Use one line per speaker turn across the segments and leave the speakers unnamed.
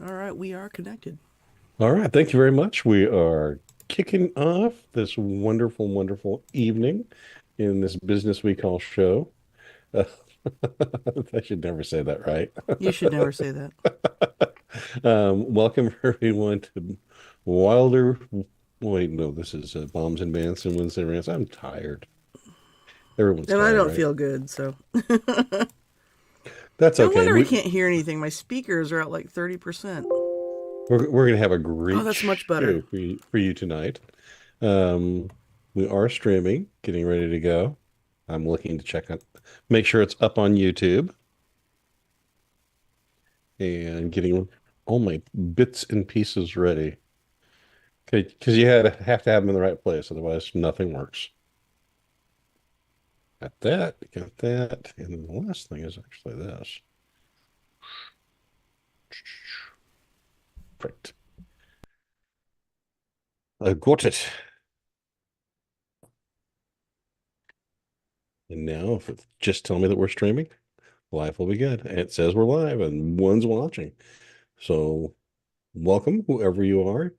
All right, we are connected.
All right, thank you very much. We are kicking off this wonderful, wonderful evening in this business we call show. Uh, I should never say that, right?
You should never say that.
Welcome everyone to Wilder. Wait, no, this is Bombs and Bants and Wednesday Rants. I'm tired. Everyone's
And I
tired,
don't
right?
feel good, so.
That's
No
okay.
wonder I can't hear anything. My speakers are at like 30%.
We're gonna have a
Oh,
great
that's much better.
show for you tonight. Um, we are streaming, getting ready to go. I'm looking to make sure it's up on YouTube and getting all my bits and pieces ready. Okay, because have to have them in the right place, otherwise nothing works. Got that, and then the last thing is actually this. Right, I got it. And now, if it just tell me that we're streaming, life will be good. And it says we're live and one's watching. So welcome, whoever you are,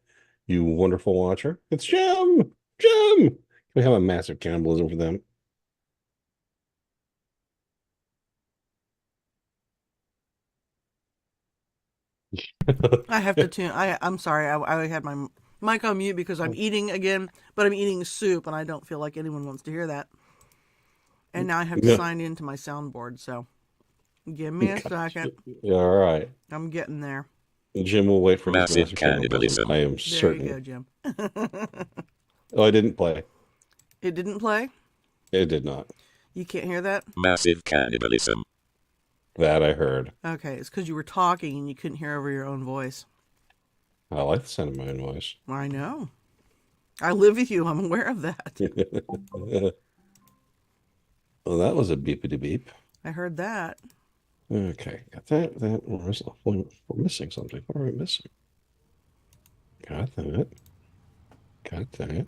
you wonderful watcher. It's Jim. Jim. We have a massive cannibalism for them.
I have to tune. I'm sorry. I had my mic on mute because I'm eating again, but I'm eating soup and I don't feel like anyone wants to hear that. And now I have to
No.
sign into my soundboard, so give me a second.
All right.
I'm getting there.
Jim will wait for his
Massive
massive cannibalism.
cannibalism.
I am
There you
certain.
go, Jim.
Oh, I didn't play.
It didn't play?
It did not.
You can't hear that?
Massive cannibalism.
That I heard.
Okay, it's because you were talking and you couldn't hear over your own voice.
I like the sound of my own voice.
I know. I live with you. I'm aware of that.
Well, that was a beepity beep.
I heard that.
Okay, got that. We're missing something. What are we missing? Got that. Got that.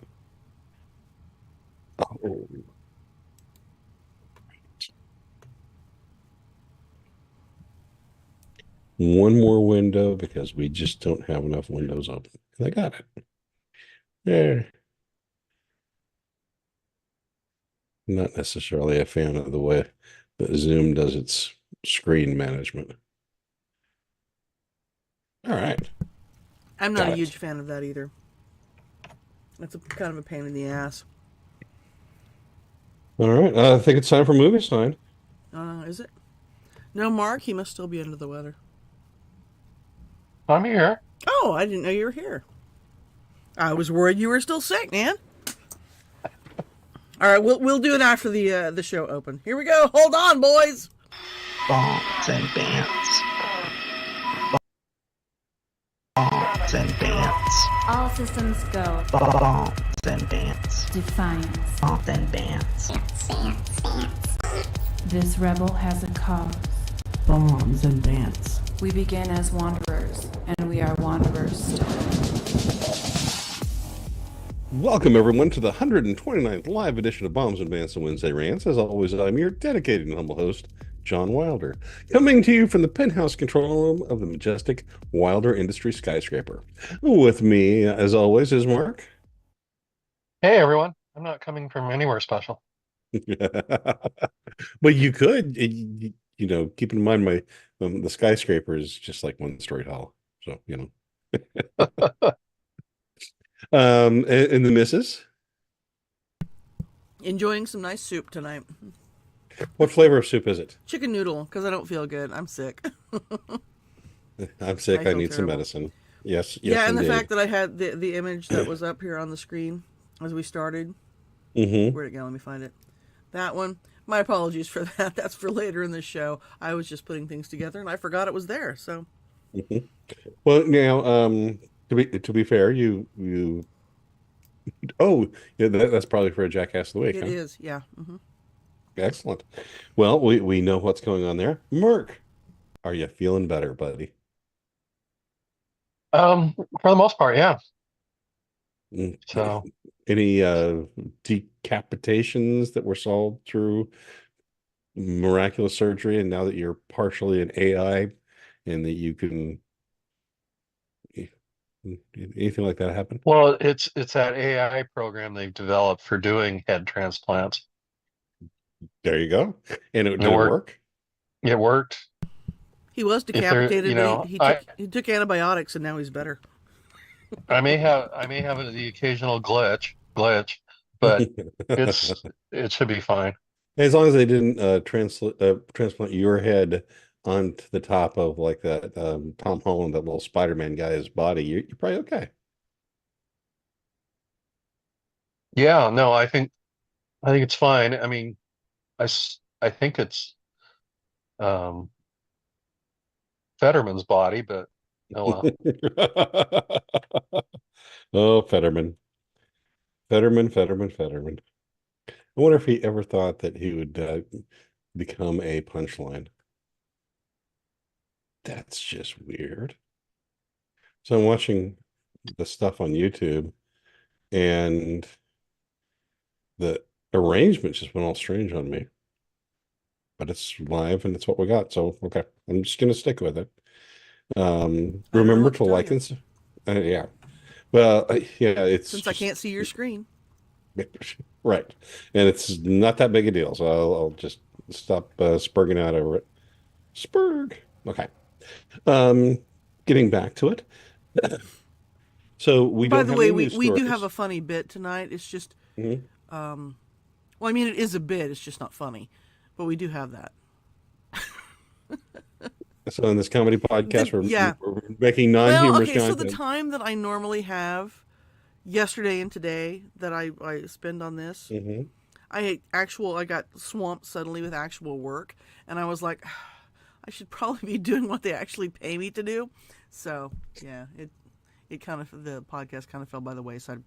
Oh, one more window because we just don't have enough windows open. And I got it. Yeah. Not necessarily a fan of the way that Zoom does its screen management. All right.
I'm not a
Got
huge
it.
fan of that either. It's kind of a pain in the ass.
All right. I think it's time for movie sign.
Is it? No, Mark, he must still be under the weather.
I'm here.
Oh, I didn't know you were here. I was worried you were still sick, man. All right, we'll do it after the show open. Here we go. Hold on, boys.
Bants and Bants. Bants and Bants.
All systems go.
Bants and Bants.
Defiance.
Bants and Bants.
This rebel has a cause.
Bombs and Bants.
We begin as wanderers, and we are wanderers still.
Welcome, everyone, to the 129th live edition of Bombs and Bants and Wednesday Rants. As always, I'm your dedicated and humble host, John Wilder, coming to you from the penthouse control room of the majestic Wilder Industry skyscraper. With me, as always, is Mark.
Hey, everyone. I'm not coming from anywhere special.
But you could, keep in mind the skyscraper is just like one story tall. So, and the missus,
Enjoying some nice soup tonight.
what flavor of soup is it?
Chicken noodle, because I don't feel good. I'm sick.
I'm sick.
I
I
feel
need some
terrible.
medicine. Yes,
Yeah,
yes,
and the
indeed.
fact that I had the image that was up here on the screen as we started.
Hmm.
Where'd it go? Let me find it. That one. My apologies for that. That's for later in the show. I was just putting things together and I forgot it was there. So
Hmm. Well, now, to be fair, you oh yeah, that's probably for a jackass of the week,
it
huh?
is. Yeah.
Excellent. Well, we know what's going on there. Merc, are you feeling better, buddy?
For the most part, yeah.
Mm.
So,
Any decapitations that were solved through miraculous surgery, and now that you're partially an AI and that you can Anything like that happen?
Well, it's that AI program they've developed for doing head transplants.
There you go. And
It
did it
worked.
work?
It worked.
He was
If there,
decapitated, but he took antibiotics and now he's better.
I may have the occasional glitch, but it should be fine.
As long as they didn't transplant your head onto the top of like that Tom Holland, that little Spider-Man guy's body, you're probably okay.
Yeah, no, I think it's fine. I mean, I think it's um Fetterman's body, but oh well.
Oh, Fetterman. I wonder if he ever thought that he would become a punchline. That's just weird. So I'm watching the stuff on YouTube, and the arrangement just went all strange on me. But it's live and it's what we got. So, okay, I'm just going to stick with it.
I don't know
Remember
what
to
to tell
like
you.
and yeah. Well, yeah, it's
Since I can't see your screen.
right, and it's not that big a deal. So I'll just stop spurging out over it. Spurg. Okay. Um, Getting back to it. So we
By
don't
the
have
way,
any
we,
news
we do
stories.
have a funny bit tonight. It's just,
Mhm.
well, I mean, it is a bit. It's just not funny. But we do have that.
So in this comedy podcast,
yeah.
we're making
Well,
non-humorous
okay, so the
content.
time that I normally have, yesterday and today, that I spend on this,
Mhm.
I got swamped suddenly with actual work, and I was like, I should probably be doing what they actually pay me to do. So yeah, it kind of, the podcast kind of fell by the wayside.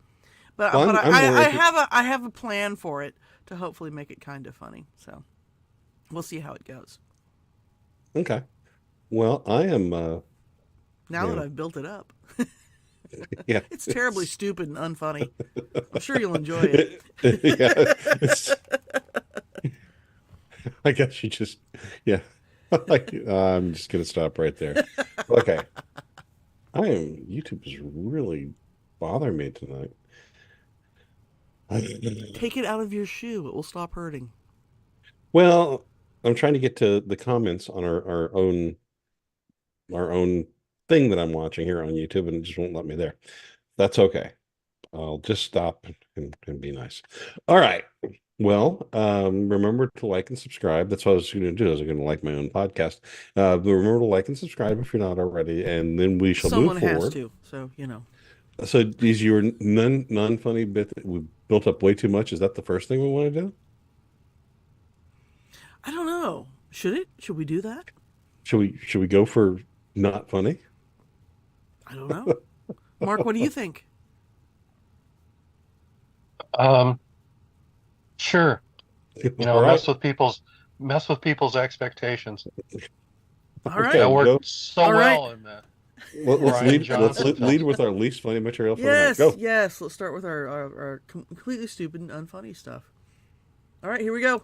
But
Well,
but
I'm more
I have a plan for it to hopefully make it kind of funny. So we'll see how it goes.
okay. Well, I am.
Now that
Yeah.
I've built it up,
Yeah.
it's terribly stupid and unfunny. I'm sure you'll enjoy it.
Yeah. I guess you just. Yeah. I'm just gonna stop right there. Okay. YouTube is really bothering me tonight.
Take it out of your shoe; it will stop hurting.
Well, I'm trying to get to the comments on our own thing that I'm watching here on YouTube, and it just won't let me there. That's okay. I'll just stop and be nice. All right. Well, remember to like and subscribe. That's what I was going to do. I was going to like my own podcast. But remember to like and subscribe if you're not already, and then we shall
Someone
move
has
forward.
to, so you know.
So, is your non-funny bit that we built up way too much? Is that the first thing we want to do?
I don't know. Should it? Should we do that?
Should we go for not funny?
I don't know. Mark, what do you think?
Sure. You know,
All right.
mess with people's expectations.
All right.
Okay,
That
go.
worked so
All right.
well in that.
Let's
Brian
lead.
Johnson
Let's
films.
lead with our least funny material for
Yes,
the night. Go.
yes. Let's start with our completely stupid and unfunny stuff. All right, here we go.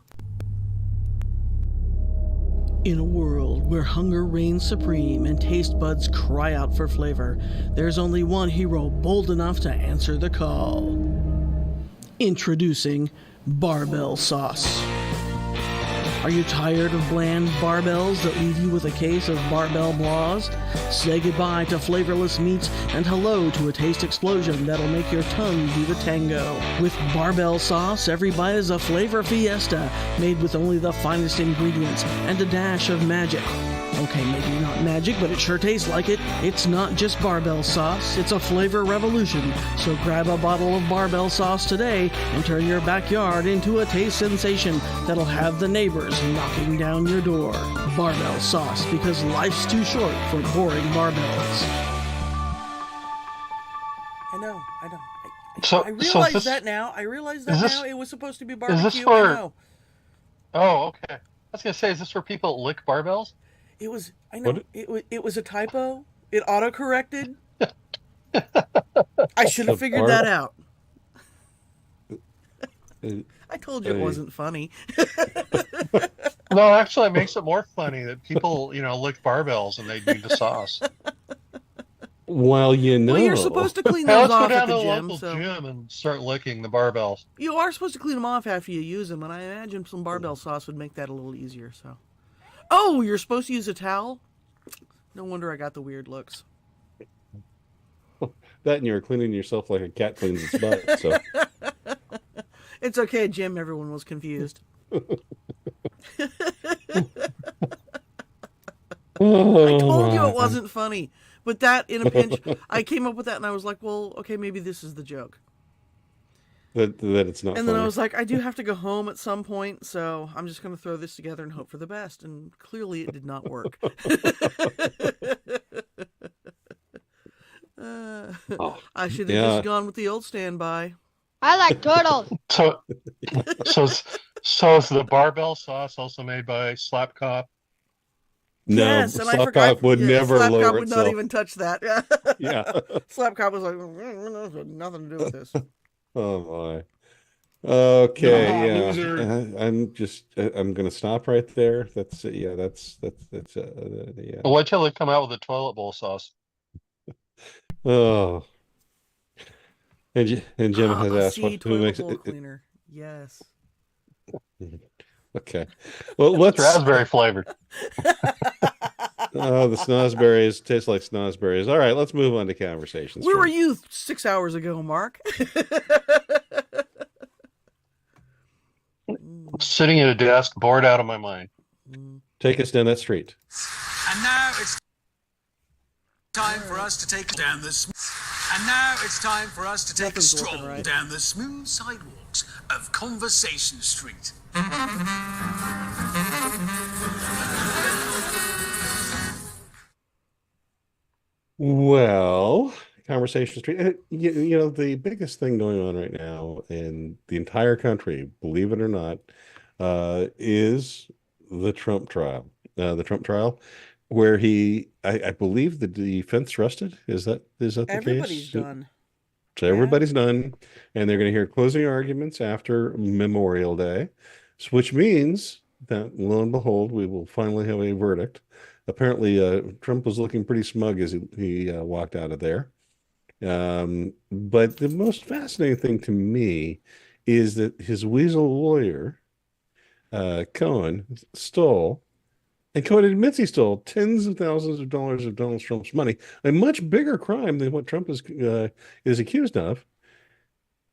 In a world where hunger reigns supreme and taste buds cry out for flavor, there's only one hero bold enough to answer the call. Introducing Barbell Sauce. Are you tired of bland barbells that leave you with a case of barbell blahs? Say goodbye to flavorless meats and hello to a taste explosion that'll make your tongue do the tango. With barbell sauce, every bite is a flavor fiesta, made with only the finest ingredients and a dash of magic. Okay, maybe not magic, but it sure tastes like it. It's not just barbell sauce, it's a flavor revolution. So grab a bottle of barbell sauce today and turn your backyard into a taste sensation that'll have the neighbors knocking down your door. Barbell sauce, because life's too short for boring barbells. I know.
So
I realize
this,
that now. I realize
is
that
this-
now. It was supposed to be
this
barbecue.
for-
I know.
Oh, okay. I was gonna say, is this for people that lick barbells?
It was. I know. It was a typo. It auto-corrected. I should have figured that out. I told you it wasn't funny.
No, actually, it makes it more funny that people, lick barbells and they do the sauce.
Well,
Well, you're supposed to clean
Now
those
let's go
off
down
at
to
the
the
gym.
local
So
gym and start licking the barbells.
you are supposed to clean them off after you use them, and I imagine some barbell sauce would make that a little easier. So, oh, you're supposed to use a towel. No wonder I got the weird looks.
that, and you're cleaning yourself like a cat cleans its butt. So
It's okay, Jim. Everyone was confused. I told you it wasn't funny. But that, in a pinch, I came up with that and I was like, well, okay, maybe this is the joke.
that it's not.
And
funny.
then I was like, I do have to go home at some point, so I'm just going to throw this together and hope for the best. And clearly it did not work. I should have just gone with the old standby.
I like turtles.
So is the barbell sauce also made by Slap Cop?
No,
Yes, and I
Slap
forgot.
Cop would never
Slap
lower
Cop would
itself.
not even touch that.
Yeah.
Slap Cop was like, nothing to do with this.
Oh my. Okay, yeah.
Loser.
I'm gonna stop right there. That's yeah. That's yeah.
Well, wait till they come out with a toilet bowl sauce.
Oh. And Jim has asked
see,
who
toilet
makes
bowl
it.
cleaner. Yes.
Okay. Well,
It's
let's.
raspberry flavored.
Oh, the snozberries taste like snozberries. All right, let's move on to conversations.
Where were you 6 hours ago, Mark?
Sitting at a desk, bored out of my mind.
Take us down that street.
And now it's time for us to take down the and now it's time for us to take a
Nothing's working
stroll
right.
down the smooth sidewalks of Conversation Street.
Well, Conversation Street. You know, the biggest thing going on right now in the entire country, believe it or not, is the Trump trial. The Trump trial, where I believe the defense rested. Is that the
Everybody's
case?
done.
So everybody's done, and they're going to hear closing arguments after Memorial Day, which means that, lo and behold, we will finally have a verdict. Apparently, Trump was looking pretty smug as he walked out of there. But the most fascinating thing to me is that his weasel lawyer, Cohen, stole, and Cohen admits he stole tens of thousands of dollars of Donald Trump's money, a much bigger crime than what Trump is accused of.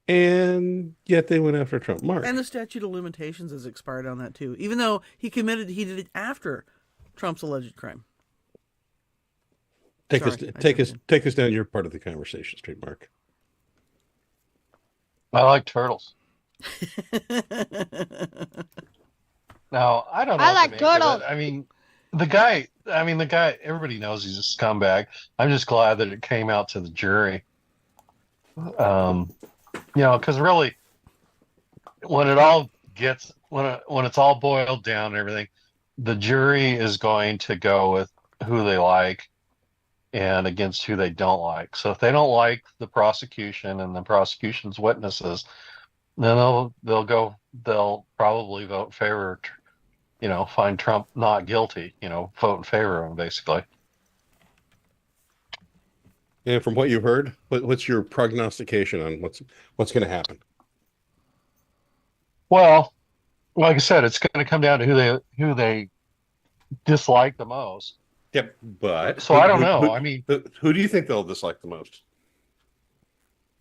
And yet they went after Trump. Mark.
And the statute of limitations has expired on that too, even though he did it after Trump's alleged crime.
Take
Sorry,
us down your part of the Conversation Street, Mark.
I like turtles. Now, I don't know.
I
what to
like
make of it.
turtles.
I mean, the guy, everybody knows he's a scumbag. I'm just glad that it came out to the jury. Because really, when it's all boiled down and everything, the jury is going to go with who they like and against who they don't like. So if they don't like the prosecution and the prosecution's witnesses, then they'll probably vote in favor, find Trump not guilty, vote in favor of him, basically.
And from what you've heard, what's your prognostication on what's going to happen?
Well, like I said, it's going to come down to who they dislike the most.
Yep, but
So I don't know. I mean,
who do you think they'll dislike the most?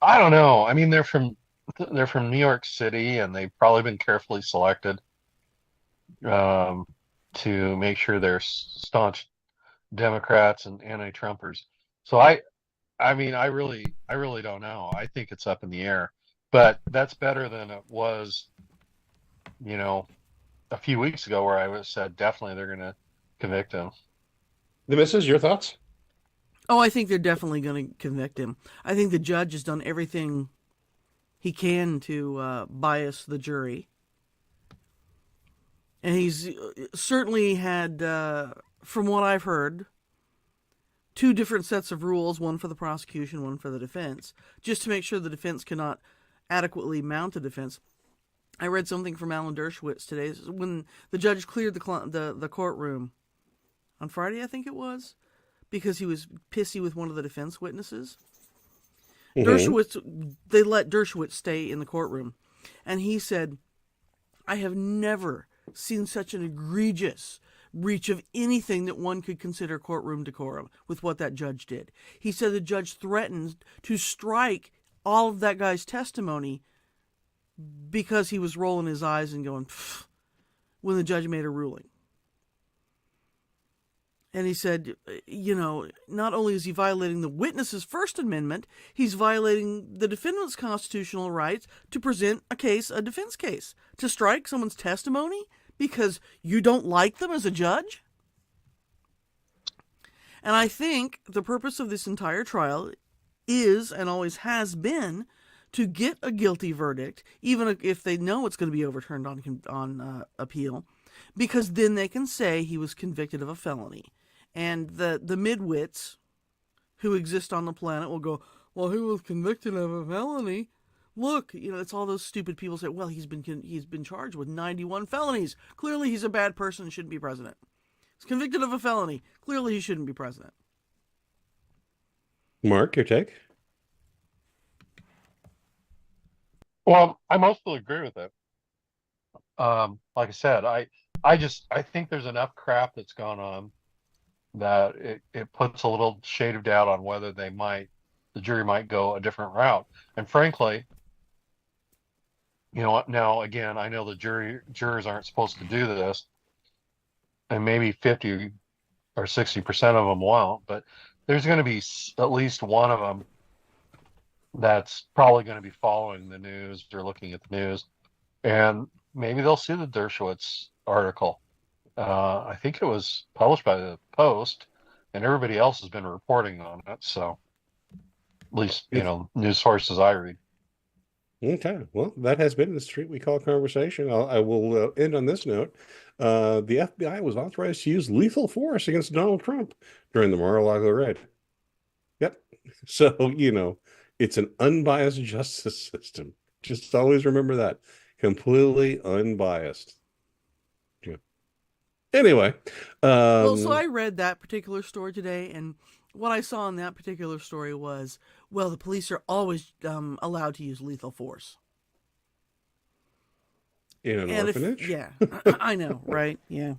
I don't know. I mean, they're from New York City, and they've probably been carefully selected to make sure they're staunch Democrats and anti-Trumpers. So I really don't know. I think it's up in the air, but that's better than it was, a few weeks ago where I said definitely they're going to convict him.
The missus, your thoughts?
Oh, I think they're definitely going to convict him. I think the judge has done everything he can to bias the jury. And he's certainly had, from what I've heard, two different sets of rules, one for the prosecution, one for the defense, just to make sure the defense cannot adequately mount a defense. I read something from Alan Dershowitz today. When the judge cleared the courtroom on Friday, I think it was, because he was pissy with one of the defense witnesses.
Mhm.
Dershowitz, they let Dershowitz stay in the courtroom. And he said, I have never seen such an egregious breach of anything that one could consider courtroom decorum with what that judge did. He said the judge threatened to strike all of that guy's testimony because he was rolling his eyes and going, pfft, when the judge made a ruling. And he said, not only is he violating the witness's First Amendment, he's violating the defendant's constitutional rights to present a defense case. To strike someone's testimony because you don't like them as a judge? And I think the purpose of this entire trial is, and always has been, to get a guilty verdict, even if they know it's going to be overturned on appeal, because then they can say he was convicted of a felony. And the midwits who exist on the planet will go, well, he was convicted of a felony. Look, it's all those stupid people say, well, he's been charged with 91 felonies. Clearly he's a bad person and shouldn't be president. He's convicted of a felony. Clearly he shouldn't be president.
Mark, your take?
Well, I mostly agree with it. Like I said, I think there's enough crap that's gone on that it puts a little shade of doubt on whether the jury might go a different route. And frankly, now again, I know the jurors aren't supposed to do this, and maybe 50 or 60% of them won't, but there's going to be at least one of them that's probably going to be following the news or looking at the news, and maybe they'll see the Dershowitz article. I think it was published by the Post, and everybody else has been reporting on it. So, at least news sources I read.
Okay, well, that has been the Street We Call Conversation. I will end on this note. The FBI was authorized to use lethal force against Donald Trump during the Mar-a-Lago raid. Yep. So, it's an unbiased justice system. Just always remember that. Completely unbiased. Yeah. Anyway.
So I read that particular story today, and what I saw in that particular story was, well, the police are always allowed to use lethal force.
In an orphanage?
Yeah, I know, right? Yeah.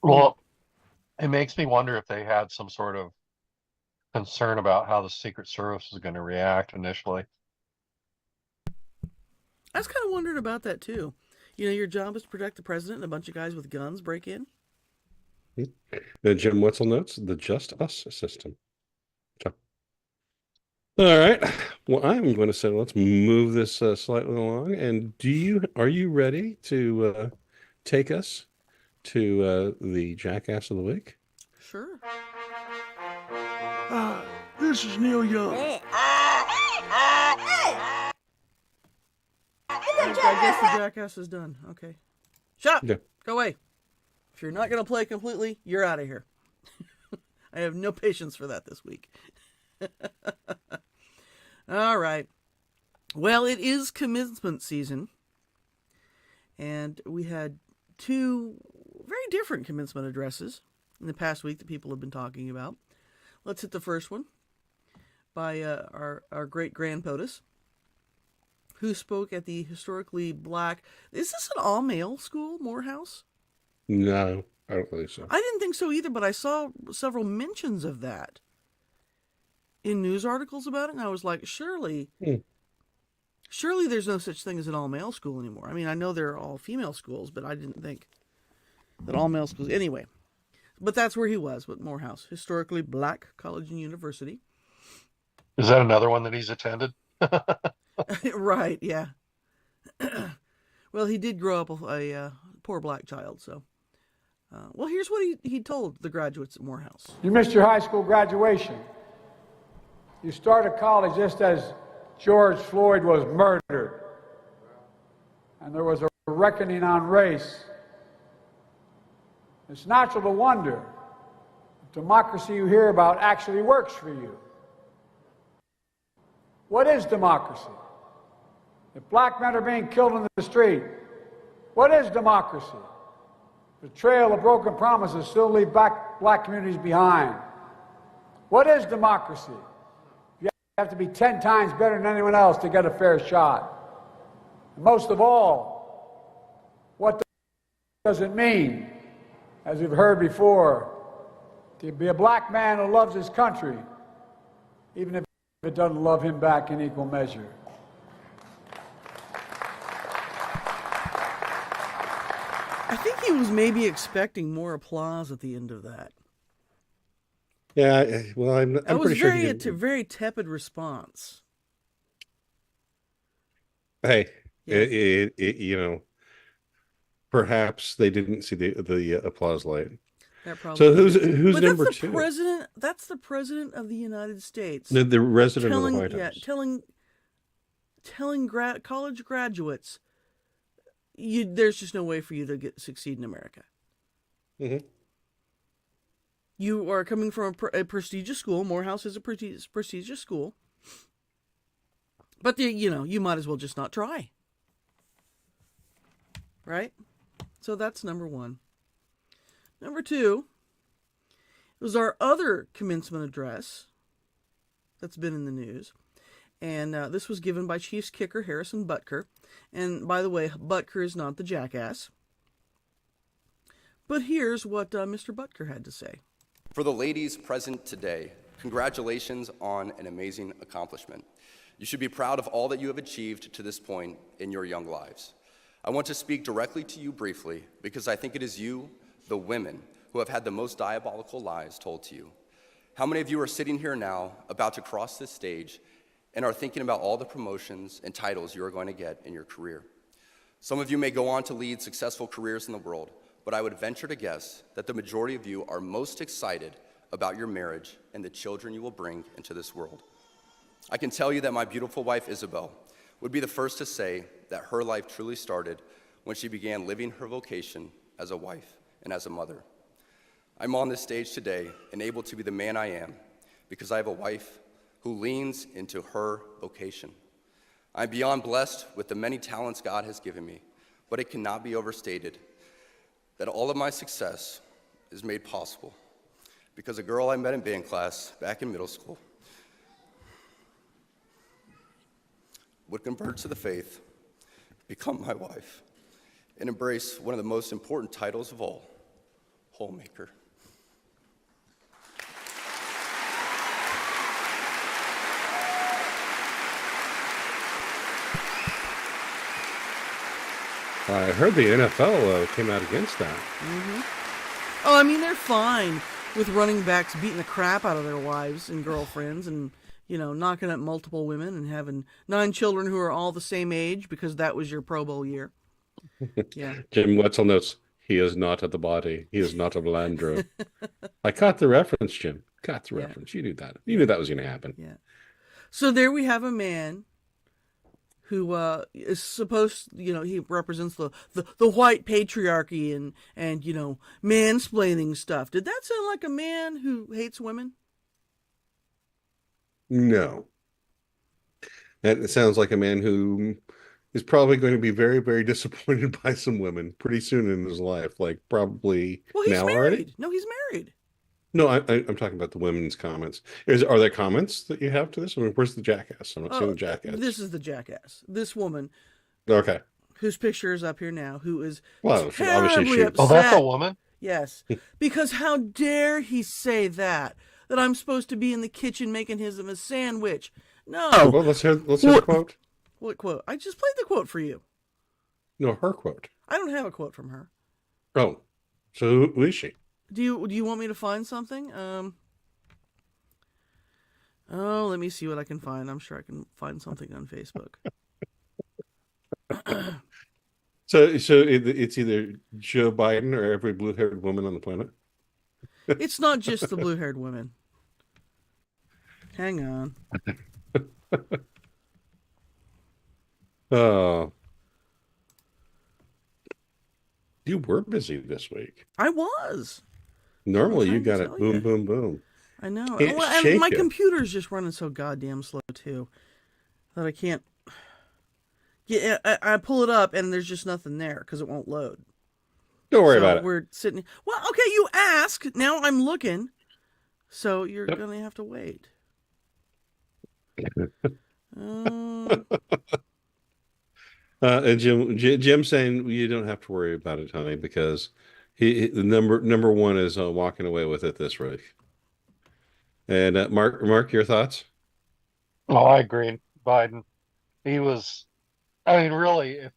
Well, it makes me wonder if they had some sort of concern about how the Secret Service was going to react initially.
I was kind of wondering about that too. Your job is to protect the president, and a bunch of guys with guns break in.
Jim Wetzel notes the Just Us system. So. All right. Well, I'm going to say let's move this slightly along. And are you ready to take us to the Jackass of the Week?
Sure.
This is Neil Young.
I guess the Jackass is done. Okay. Shut up.
Yeah.
Go away. If you're not going to play completely, you're out of here. I have no patience for that this week. All right. Well, it is commencement season. And we had two very different commencement addresses in the past week that people have been talking about. Let's hit the first one by our great Grand POTUS, who spoke at the historically black... Is this an all-male school, Morehouse?
No, I don't think so.
I didn't think so either, but I saw several mentions of that in news articles about it, and I was like, surely there's no such thing as an all-male school anymore. I mean, I know there are all-female schools, but I didn't think that all-male schools... Anyway, but that's where he was, with Morehouse, historically black college and university.
Is that another one that he's attended?
Right, yeah. Well, he did grow up a poor black child, so... well, here's what he told the graduates at Morehouse.
You missed your high school graduation. You started college just as George Floyd was murdered. And there was a reckoning on race. It's natural to wonder if democracy you hear about actually works for you. What is democracy? If black men are being killed in the street, what is democracy? The trail of broken promises still leave black communities behind. What is democracy? You have to be 10 times better than anyone else to get a fair shot. And most of all, what does it mean, as we've heard before, to be a black man who loves his country, even if it doesn't love him back in equal measure?
I think he was maybe expecting more applause at the end of that.
Yeah, well, I'm pretty sure he didn't.
A very tepid response.
Hey,
Yes.
you know, perhaps they didn't see the applause light.
That probably.
So who's
But
number
that's the
two?
president. That's the president of the United States.
The resident of the White House.
Telling college graduates, there's just no way for you to succeed in America.
Mm-hmm.
You are coming from a prestigious school. Morehouse is a prestigious school. But you might as well just not try. Right? So that's number one. Number two was our other commencement address that's been in the news. And this was given by Chiefs kicker Harrison Butker. And by the way, Butker is not the jackass. But here's what Mr. Butker had to say.
For the ladies present today, congratulations on an amazing accomplishment. You should be proud of all that you have achieved to this point in your young lives. I want to speak directly to you briefly because I think it is you, the women, who have had the most diabolical lies told to you. How many of you are sitting here now, about to cross this stage, and are thinking about all the promotions and titles you are going to get in your career? Some of you may go on to lead successful careers in the world, but I would venture to guess that the majority of you are most excited about your marriage and the children you will bring into this world. I can tell you that my beautiful wife, Isabel, would be the first to say that her life truly started when she began living her vocation as a wife and as a mother. I'm on this stage today and able to be the man I am because I have a wife who leans into her vocation. I'm beyond blessed with the many talents God has given me, but it cannot be overstated that all of my success is made possible because a girl I met in band class back in middle school would convert to the faith, become my wife, and embrace one of the most important titles of all, homemaker.
I heard the NFL came out against that.
Mm-hmm. Oh, I mean, they're fine with running backs beating the crap out of their wives and girlfriends and, knocking up multiple women and having 9 children who are all the same age because that was your Pro Bowl year. Yeah.
Jim Wetzel notes, he is not at the body. He is not a Landro. I caught the reference, Jim. Caught the reference. You knew that. You knew that was going to happen.
Yeah. So there we have a man who is supposed, he represents the white patriarchy and mansplaining stuff. Did that sound like a man who hates women?
No. That sounds like a man who is probably going to be very, very disappointed by some women pretty soon in his life. Like probably
well, he's
now
married.
already.
No, he's married.
No, I'm talking about the women's comments. Are there comments that you have to this? I mean, where's the jackass? I'm not seeing the jackass.
This is the jackass. This woman.
Okay.
Whose picture is up here now, who is
terribly
upset.
Oh, that's a woman?
Yes. Because how dare he say that I'm supposed to be in the kitchen making him a sandwich. No.
Well, let's hear the quote.
What quote? I just played the quote for you.
No, her quote.
I don't have a quote from her.
Oh. So who is she?
Do you want me to find something? Let me see what I can find. I'm sure I can find something on Facebook.
So it's either Joe Biden or every blue-haired woman on the planet?
It's not just the blue-haired women. Hang on.
Oh. You were busy this week.
I was.
Normally you got it boom, boom, boom.
I know.
And
my computer's just running so goddamn slow too that I can't. Yeah, I pull it up and there's just nothing there because it won't load.
Don't worry
so
about it.
we're sitting. Well, okay, you ask. Now I'm looking. So you're
Yep.
gonna have to wait. Um,
And Jim saying you don't have to worry about it, honey, because the number one is walking away with it this week. And Mark, your thoughts?
Oh, I agree. Biden. He was. I mean, really, if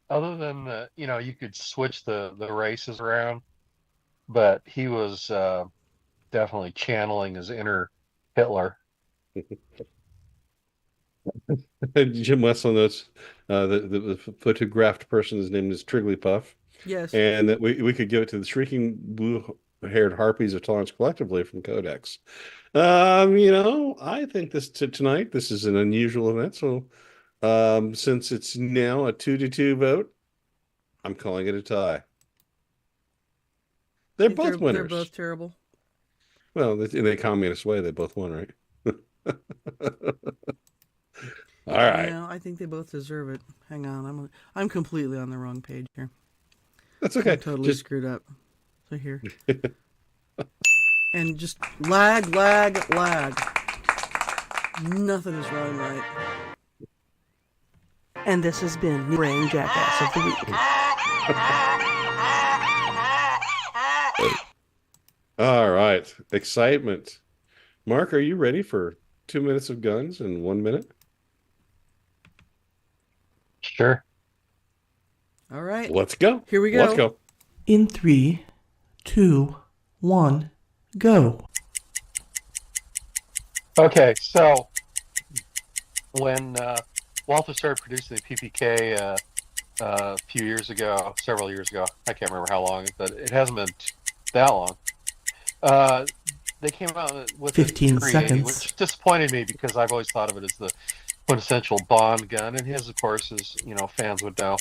other than you could switch the races around, but he was definitely channeling his inner Hitler.
Jim Westland notes the photographed person's name is Trigglypuff,
yes.
and that we could give it to the shrieking blue-haired harpies of tolerance collectively from Codex. I think tonight this is an unusual event. So, since it's now a 2-2 vote, I'm calling it a tie. They're both winners.
They're both terrible.
Well, in a communist way, they both won, right? All right.
Yeah, I think they both deserve it. Hang on, I'm completely on the wrong page here.
That's okay.
I'm totally screwed up. So here. And just lag. Nothing is running right. And this has been the Brain Jackass of the Week.
All right. Excitement. Mark, are you ready for 2 minutes of guns in 1 minute?
Sure.
All right.
Let's go.
Here we go.
Let's go.
In 3, 2, 1, go.
Okay, so when Walter started producing the PPK a few years ago, several years ago, I can't remember how long, but it hasn't been that long. They came out with
15
380,
seconds.
which disappointed me because I've always thought of it as the quintessential Bond gun, and his, of course, as fans would know,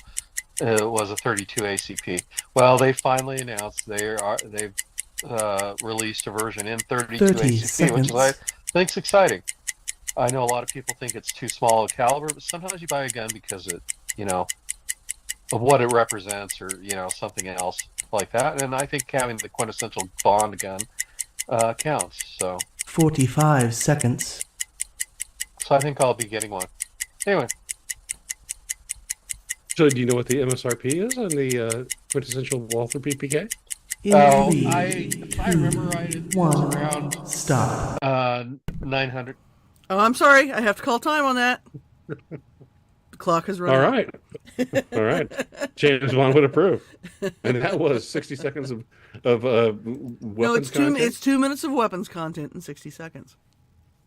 was a 32 ACP. Well, they finally announced they've released a version in 32 ACP,
seconds.
which I think is exciting. I know a lot of people think it's too small a caliber, but sometimes you buy a gun because it, of what it represents, or something else like that. And I think having the quintessential Bond gun counts. So
45 seconds.
I think I'll be getting one. Anyway.
So, do you know what the MSRP is on the quintessential Walther PPK?
If I remember right, it's around
stop.
900.
Oh, I'm sorry. I have to call time on that. The clock is running.
All right. All right. James Bond would approve. And that was 60 seconds of weapons
No,
content?
it's 2 minutes of weapons content in 60 seconds.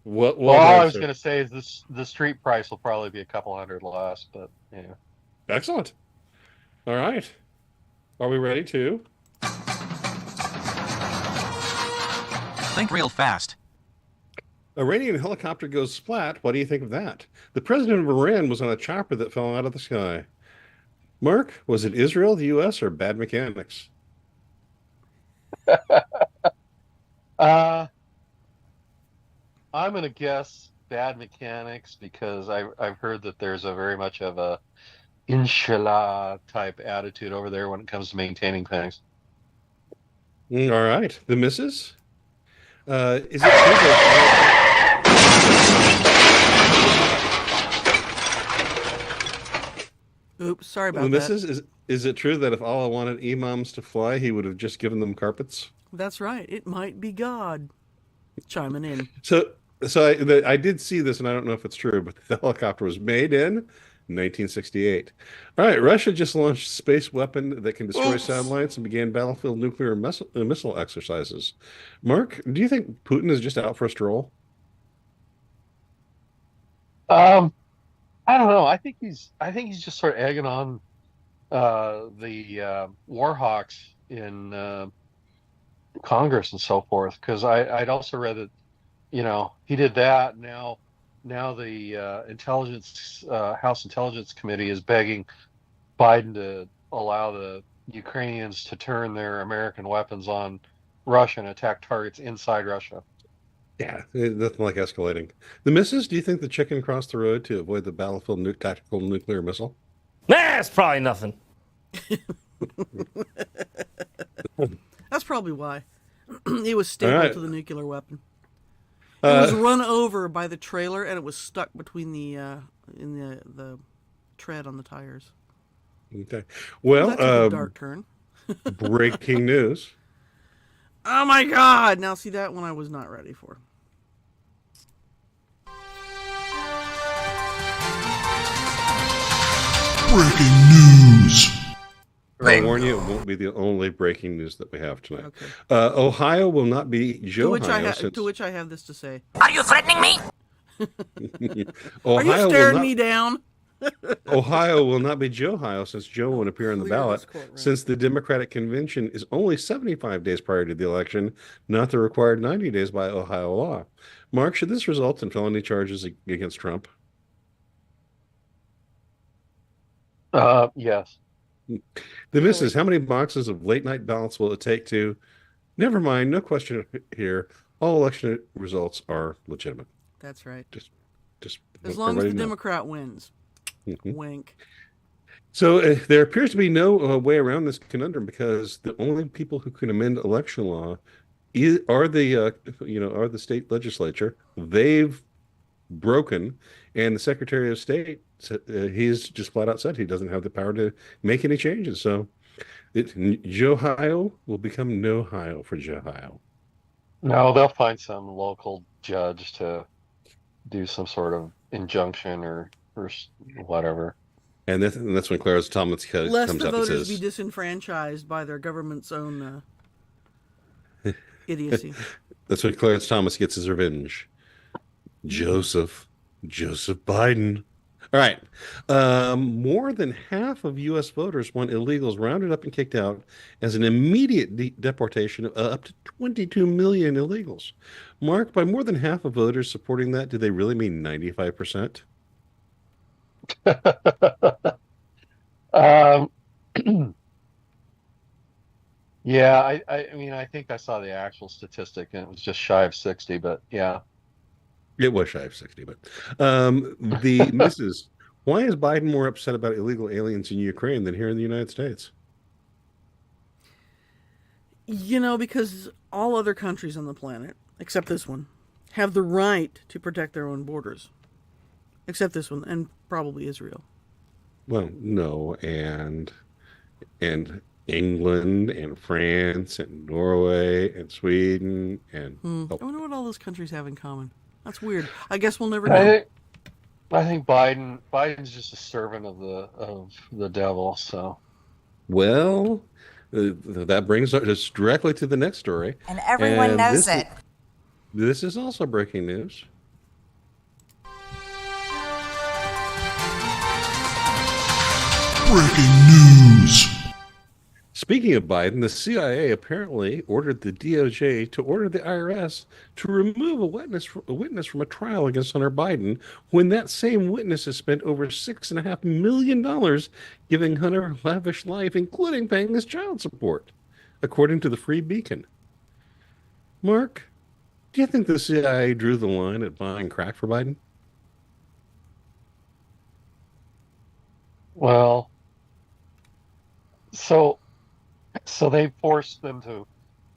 Well,
all I was going to say is the street price will probably be a couple hundred less, but yeah.
Excellent. All right. Are we ready to?
Think real fast.
Iranian helicopter goes splat. What do you think of that? The president of Iran was on a chopper that fell out of the sky. Mark, was it Israel, the U.S., or bad mechanics?
I'm going to guess bad mechanics because I've heard that there's a very much of a inshallah type attitude over there when it comes to maintaining things.
All right. The missus? Is it true that...
Oops, sorry about
The
that.
missus, is it true that if Allah wanted imams to fly, he would have just given them carpets?
That's right. It might be God chiming in.
So I did see this, and I don't know if it's true, but the helicopter was made in 1968. All right, Russia just launched a space weapon that can destroy satellites and began battlefield nuclear missile exercises. Mark, do you think Putin is just out for a stroll?
I don't know. I think he's just sort of egging on the war hawks in Congress and so forth. Because I'd also read that he did that. Now the House Intelligence Committee is begging Biden to allow the Ukrainians to turn their American weapons on Russia and attack targets inside Russia.
Yeah, nothing like escalating. The missus, do you think the chicken crossed the road to avoid the battlefield tactical nuclear missile?
Nah, it's probably nothing.
That's probably why. It was stapled
right.
to the nuclear weapon. It was run over by the trailer, and it was stuck between the tread on the tires.
Okay.
Well,
Well,
that took a dark turn.
breaking news.
Oh my God! Now see, that one I was not ready for.
Breaking news.
I'll warn you, it won't be the only breaking news that we have tonight.
Okay.
Ohio will not be
To which
Johio.
I have this to say.
Are you threatening me?
Are you staring me down?
Ohio will not be Johio since Joe won't appear on the
Clear
ballot,
this courtroom.
since the Democratic convention is only 75 days prior to the election, not the required 90 days by Ohio law. Mark, should this result in felony charges against Trump?
Yes.
The missus, how many boxes of late night ballots will it take to? Never mind, no question here. All election results are legitimate.
That's right.
Just
As
want
long as
everybody
the
to know.
Democrat wins.
Mhm.
Wink.
So there appears to be no way around this conundrum because the only people who can amend election law are the state legislature. They've broken, and the Secretary of State he's just flat out said he doesn't have the power to make any changes. So Johio will become no-hio for Johio.
No, they'll find some local judge to do some sort of injunction or whatever.
And that's when Clarence Thomas
Lest
comes
the
up and
voters
says,
be disenfranchised by their government's own idiocy.
that's when Clarence Thomas gets his revenge. Joseph Biden. All right. More than half of U.S. voters want illegals rounded up and kicked out as an immediate deportation of up to 22 million illegals. Mark, by more than half of voters supporting that, do they really mean 95%?
Um, yeah, I mean, I think I saw the actual statistic and it was just shy of 60, but yeah.
It was shy of 60, but the missus, why is Biden more upset about illegal aliens in Ukraine than here in the United States?
Because all other countries on the planet, except this one, have the right to protect their own borders. Except this one, and probably Israel.
Well, no, and England and France and Norway and Sweden and
I wonder what all those countries have in common. That's weird. I guess we'll never
I
know.
think Biden's just a servant of the devil. So
well, that brings us directly to the next story.
And everyone knows
this
it.
This is also breaking news.
Breaking news.
Speaking of Biden, the CIA apparently ordered the DOJ to order the IRS to remove a witness from a trial against Hunter Biden when that same witness has spent over $6.5 million giving Hunter a lavish life, including paying his child support, according to the Free Beacon. Mark, do you think the CIA drew the line at buying crack for Biden?
well, so they forced them to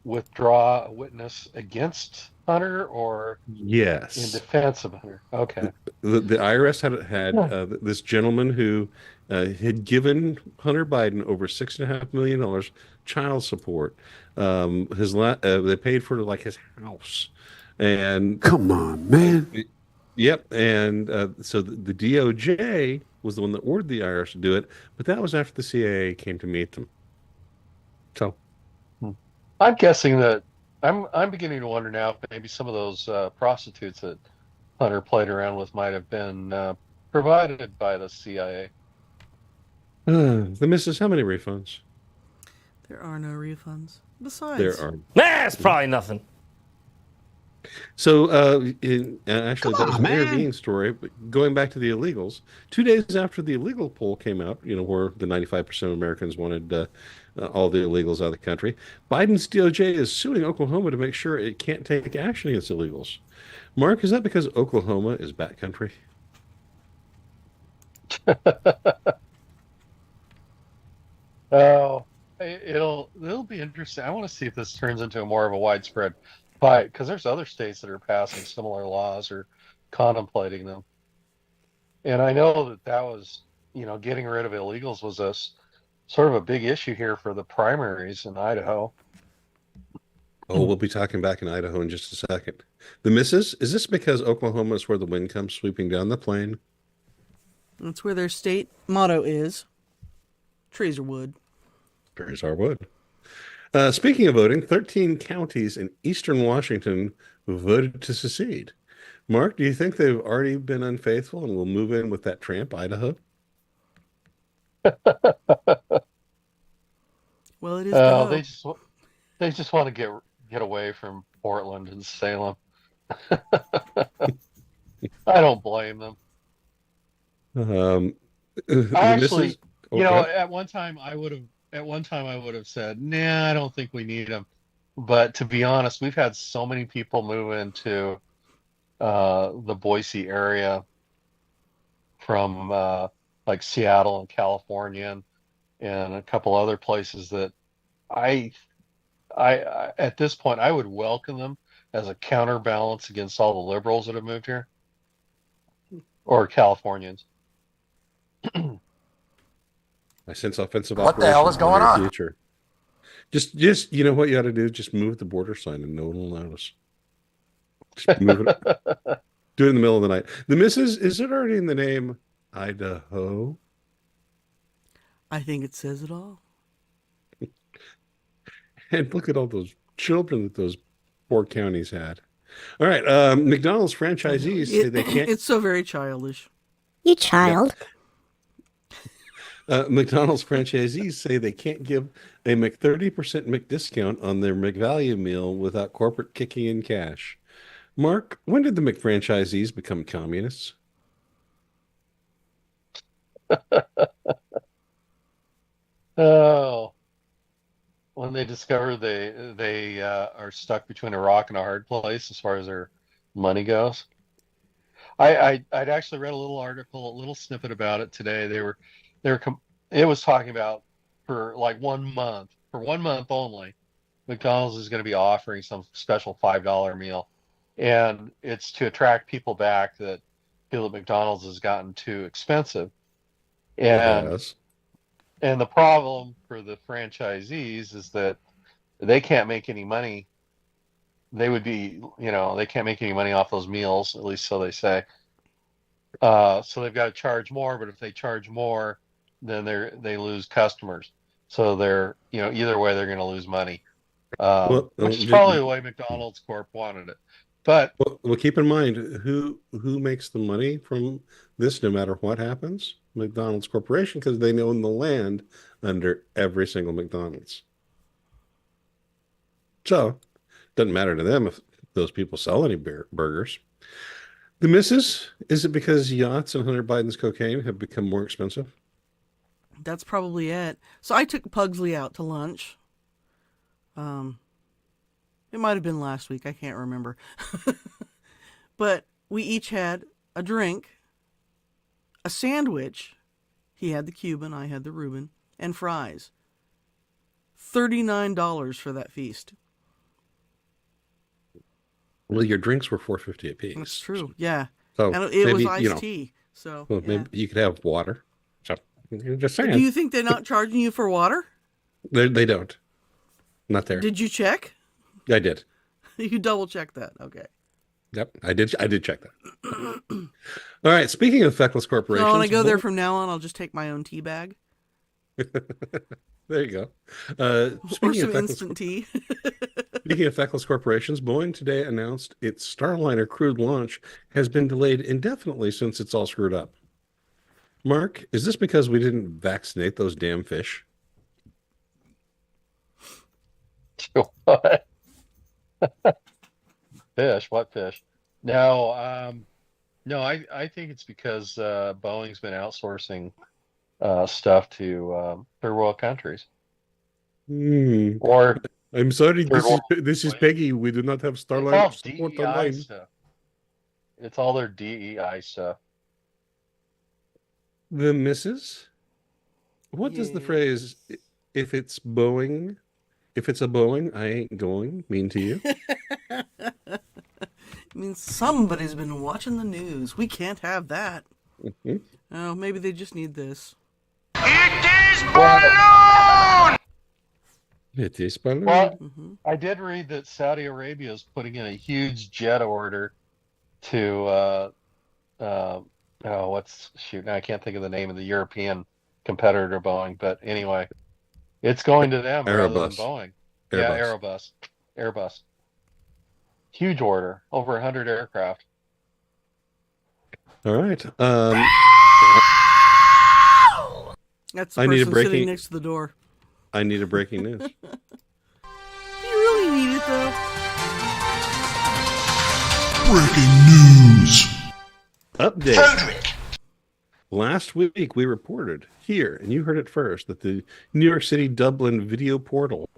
withdraw a witness against Hunter or in
Yes.
defense of Hunter. Okay.
The IRS had this gentleman who had given Hunter Biden over $6.5 million child support. They paid for like his house, and
Come on, man.
yep. And so the DOJ was the one that ordered the IRS to do it, but that was after the CIA came to meet them. So
I'm guessing that I'm beginning to wonder now if maybe some of those prostitutes that Hunter played around with might have been provided by the CIA.
the missus, how many refunds?
There are no refunds. Besides,
There are.
That's probably nothing.
So, actually, that was an intervening story. But going back to the illegals, 2 days after the illegal poll came out, where the 95% of Americans wanted all the illegals out of the country, Biden's DOJ is suing Oklahoma to make sure it can't take action against illegals. Mark, is that because Oklahoma is backcountry?
Oh, It'll be interesting. I want to see if this turns into a more of a widespread fight because there's other states that are passing similar laws or contemplating them. And I know that was, getting rid of illegals was sort of a big issue here for the primaries in Idaho.
Oh, we'll be talking back in Idaho in just a second. The missus, is this because Oklahoma is where the wind comes sweeping down the plain?
That's where their state motto is. Trees are wood.
Trees are wood. Speaking of voting, 13 counties in eastern Washington voted to secede. Mark, do you think they've already been unfaithful and will move in with that tramp, Idaho?
Well, it is the hope.
They just want to get away from Portland and Salem. I don't blame them. Actually, at one time I would have said, nah, I don't think we need them. But to be honest, we've had so many people move into the Boise area from like Seattle and California and a couple other places that I at this point I would welcome them as a counterbalance against all the liberals that have moved here or Californians.
I sense offensive
What the hell is going on?
Future. Just you know what you ought to do? Just move the border sign and no one will notice. Just move it. Do it in the middle of the night. The missus, is it already in the name Idaho?
I think it says it all.
And look at all those children that those poor counties had. All right. McDonald's franchisees say they can't.
It's so very childish.
You child.
Yep. McDonald's franchisees say they can't give a McD30% McDiscount on their McValue meal without corporate kicking in cash. Mark, when did the McFranchisees become communists?
Oh, when they discover they are stuck between a rock and a hard place as far as their money goes. I'd actually read a little article, a little snippet about it today. It was talking about for like 1 month, for 1 month only, McDonald's is going to be offering some special $5 meal. And it's to attract people back that feel that McDonald's has gotten too expensive. And the problem for the franchisees is that they can't make any money. They would be, they can't make any money off those meals, at least so they say. So they've got to charge more, but if they charge more, then they lose customers. So they're, either way, they're going to lose money, which is probably the way McDonald's Corp wanted it. But
well, keep in mind who makes the money from this, no matter what happens. McDonald's Corporation, because they own the land under every single McDonald's. So it doesn't matter to them if those people sell any burgers. The missus, is it because yachts and Hunter Biden's cocaine have become more expensive?
That's probably it. So I took Pugsley out to lunch. It might have been last week. I can't remember. But we each had a drink, a sandwich. He had the Cuban, I had the Reuben, and fries. $39 for that feast.
Well, your drinks were $4.50 a piece.
That's true. Yeah.
So
and it was iced tea. So
maybe you could have water. So just saying.
Do you think they're not charging you for water?
They don't. Not there.
Did you check?
I did.
You double check that. Okay.
Yep, I did check that. All right. Speaking of feckless corporations,
when I go there from now on, I'll just take my own tea bag.
There you go.
Or some instant tea.
Speaking of feckless corporations, Boeing today announced its Starliner crude launch has been delayed indefinitely since it's all screwed up. Mark, is this because we didn't vaccinate those damn fish?
What? Fish? What fish? No, I think it's because Boeing's been outsourcing stuff to third world countries. Or
I'm sorry, this is Peggy. We do not have Starliner support online.
Stuff. It's all their DEI stuff.
The missus? What does the phrase if it's Boeing, if it's a Boeing, I ain't going. Mean to you?
I mean, somebody's been watching the news. We can't have that.
Mhm.
Oh, maybe they just need this.
It is balloon.
Well, I did read that Saudi Arabia is putting in a huge jet order to oh, I can't think of the name of the European competitor to Boeing, but anyway, it's going to them rather than
Airbus.
Boeing. Yeah,
Airbus.
Airbus. Huge order, over 100 aircraft.
All right.
That's the
I need a
person
breaking-
sitting next to the door.
I need a breaking news.
Do you really need it, though?
Breaking news.
Update. Last week we reported here, and you heard it first, that the New York City Dublin video portal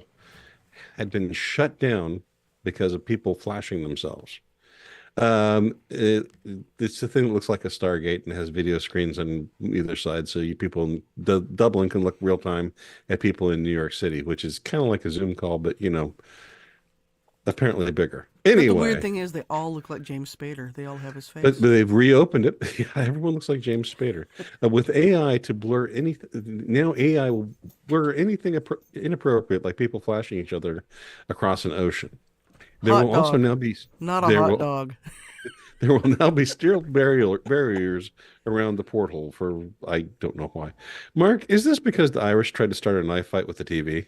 had been shut down because of people flashing themselves. It's the thing that looks like a Stargate and has video screens on either side, so you people in Dublin can look real time at people in New York City, which is kind of like a Zoom call, but apparently bigger. Anyway,
But the weird thing is, they all look like James Spader. They all have his face.
but they've reopened it. Yeah, everyone looks like James Spader. With AI to blur anything, now AI will blur anything inappropriate, like people flashing each other across an ocean. There
Hot
will also
dog.
now be
Not a
there
hot
will-
dog.
There will now be steel barriers around the portal for I don't know why. Mark, is this because the Irish tried to start a knife fight with the TV?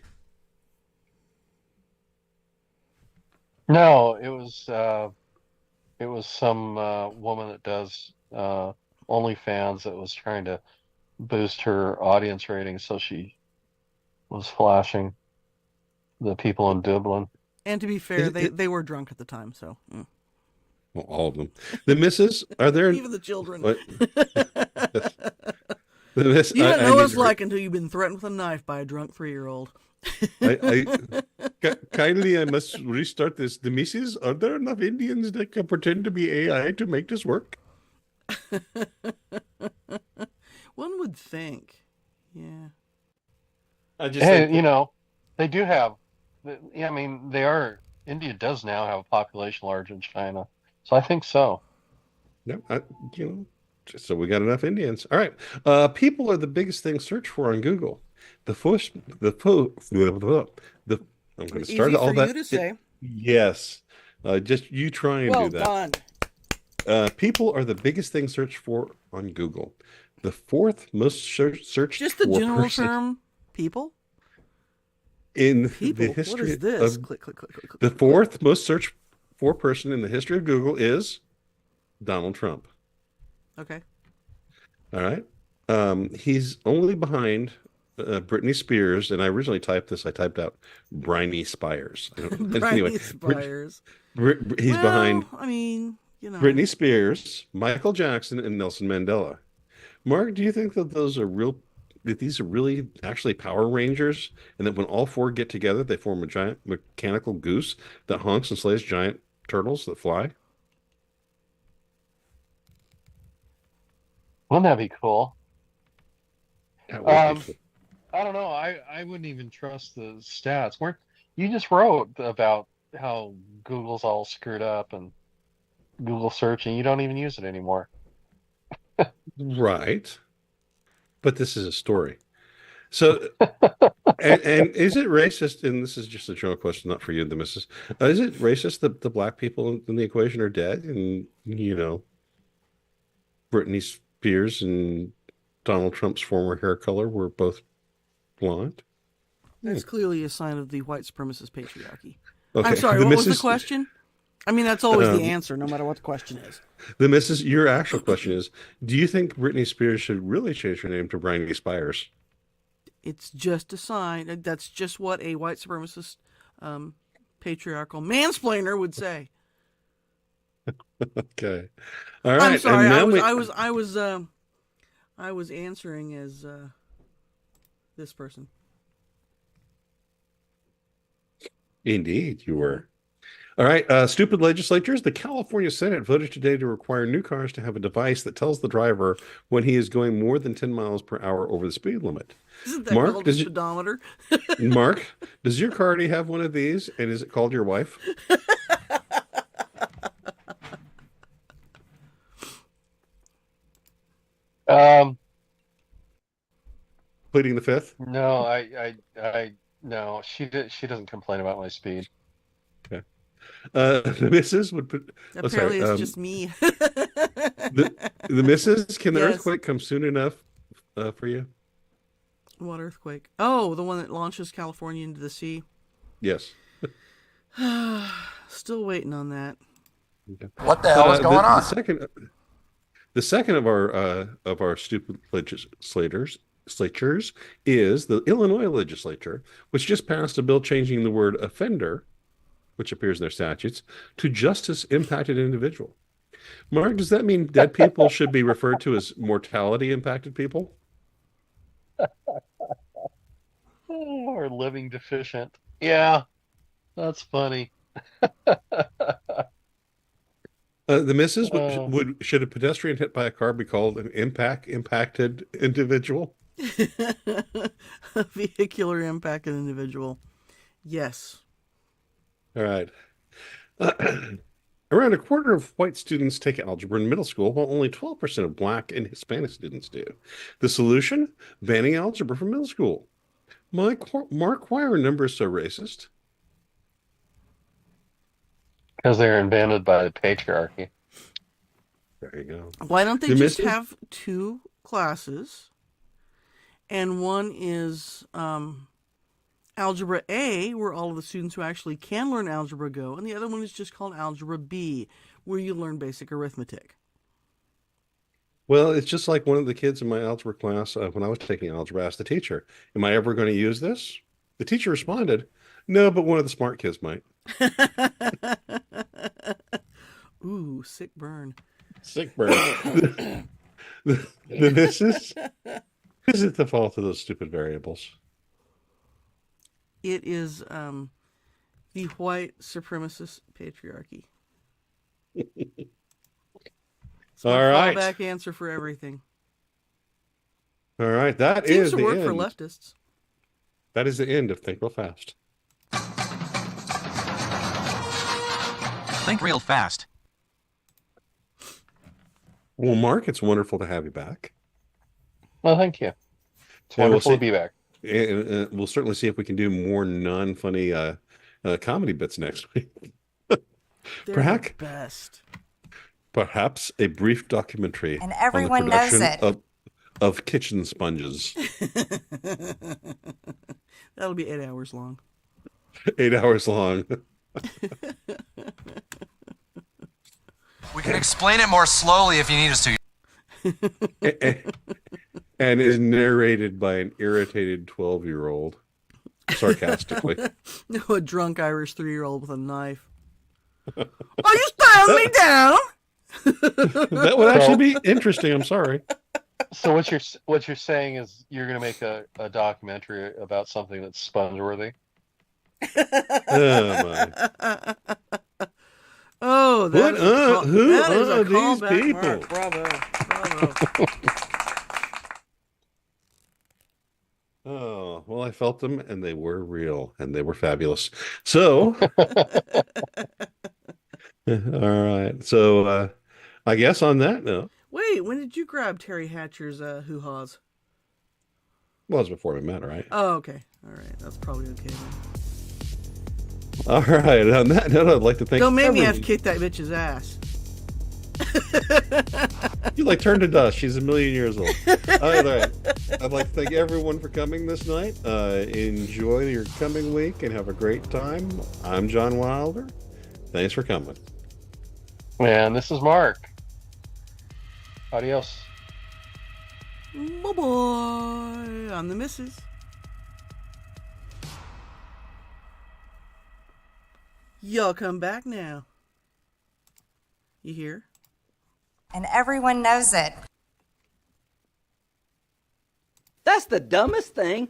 No, it was some woman that does OnlyFans that was trying to boost her audience ratings, so she was flashing the people in Dublin.
And to be fair, they were drunk at the time, so.
Well, all of them. The misses, are there
Even the children.
What? The miss,
You don't
I
know what
need
it's
to
like until you've been threatened with a knife by a drunk 3-year-old.
Kindly, I must restart this. The misses, are there enough Indians that can pretend to be AI to make this work?
One would think. Yeah.
I just
Hey,
think
they do have. I mean, India does now have a population larger than China, so I think so.
no, just so we got enough Indians. All right. People are the biggest thing searched for on Google. I'm going to start
Easy
all
for
that.
you to say.
Yes. Just you try and
Well
do that.
done.
People are the biggest thing searched for on Google. The fourth most searched
Just the
for
general
person
term, people?
in
People?
the history
What is this?
of
Click, click, click, click, click.
the fourth most searched for person in the history of Google is Donald Trump.
Okay.
All right. He's only behind Britney Spears, and I originally typed out Britney Spires. Anyway,
Britney Spires.
He's behind
I mean,
Britney Spears, Michael Jackson, and Nelson Mandela. Mark, do you think that these are really actually Power Rangers, and that when all four get together, they form a giant mechanical goose that honks and slays giant turtles that fly?
Wouldn't that be cool?
That would be cool.
I don't know. I wouldn't even trust the stats. You just wrote about how Google's all screwed up and Google searching. You don't even use it anymore.
Right. But this is a story. So, and is it racist? And this is just a general question, not for you, the missus. Is it racist that the black people in the equation are dead? And, Britney Spears and Donald Trump's former hair color were both blonde?
That's clearly a sign of the white supremacist patriarchy.
Okay.
I'm sorry,
The
what was the
missus-
question? I mean, that's always the answer, no matter what the question is.
The missus, your actual question is, do you think Britney Spears should really change her name to Britney Spires?
It's just a sign. That's just what a white supremacist patriarchal mansplainer would say.
Okay. All right.
I'm sorry.
And now
I was answering as this person.
Indeed, you were. All right, stupid legislatures. The California Senate voted today to require new cars to have a device that tells the driver when he is going more than 10 miles per hour over the speed limit.
Isn't that
Mark,
called a
does
speedometer?
Mark, does your car already have one of these, and is it called your wife? Pleading the fifth.
No, no. She doesn't complain about my speed.
Okay. The missus would put.
Apparently, it's just me.
The missus. Can the
Yes.
earthquake come soon enough for you?
What earthquake? Oh, the one that launches California into the sea.
Yes.
Still waiting on that.
Okay.
What the hell is going on?
The second of our stupid legislatures is the Illinois legislature, which just passed a bill changing the word offender, which appears in their statutes, to justice impacted individual. Mark, does that mean dead people should be referred to as mortality impacted people?
Or living deficient. Yeah, that's funny.
The missus should a pedestrian hit by a car be called an impacted individual?
A vehicular impacted individual. Yes.
All right. Around a quarter of white students take algebra in middle school, while only 12% of Black and Hispanic students do. The solution? Banning algebra from middle school. Mark, why are numbers so racist?
Because they're invented by the patriarchy.
There you go.
Why don't they
The
just
missus?
have two classes, and one is Algebra A, where all of the students who actually can learn algebra go, and the other one is just called Algebra B, where you learn basic arithmetic.
Well, it's just like one of the kids in my algebra class when I was taking algebra asked the teacher, "Am I ever going to use this?" The teacher responded, "No, but one of the smart kids might."
Ooh, sick burn.
Sick burn. The missus? Is it the fault of those stupid variables?
It is the white supremacist patriarchy. It's my
All right.
fallback answer for everything.
All right, that
Seems
is
to
the
work
end.
for leftists.
That is the end of Think Real Fast.
Think real fast.
Well, Mark, it's wonderful to have you back.
Well, thank you. It's
Yeah, we'll
wonderful
see.
to be back.
And we'll certainly see if we can do more non-funny comedy bits next week.
They're
Perhaps-
the best.
Perhaps a brief documentary
And
on
everyone
the
knows
production
it.
of kitchen sponges.
That'll be 8 hours long.
8 hours long.
We can explain it more slowly if you need us to.
And is narrated by an irritated 12-year-old, sarcastically.
No, a drunk Irish 3-year-old with a knife. Are you staring me down?
That would actually be interesting. I'm sorry.
So what you're saying is you're going to make a documentary about something that's sponge-worthy?
Oh, my.
Oh, that is a
Who
that is a
are these
callback,
people?
Mark. Bravo.
Oh, well, I felt them, and they were real, and they were fabulous. So, all right. So, I guess on that note,
Wait, when did you grab Terry Hatcher's hoo-haws?
well, it was before we met, right?
Oh, okay. All right. That's probably okay then.
All right. On that note, I'd like to thank
Don't make me have to
everyone.
kick that bitch's ass.
You like turned to dust. She's a million years old. All right. I'd like to thank everyone for coming this night. Enjoy your coming week and have a great time. I'm John Wilder. Thanks for coming.
And this is Mark. Adios.
Bye-bye. I'm the missus. Y'all come back now. You hear?
And everyone knows it.
That's the dumbest thing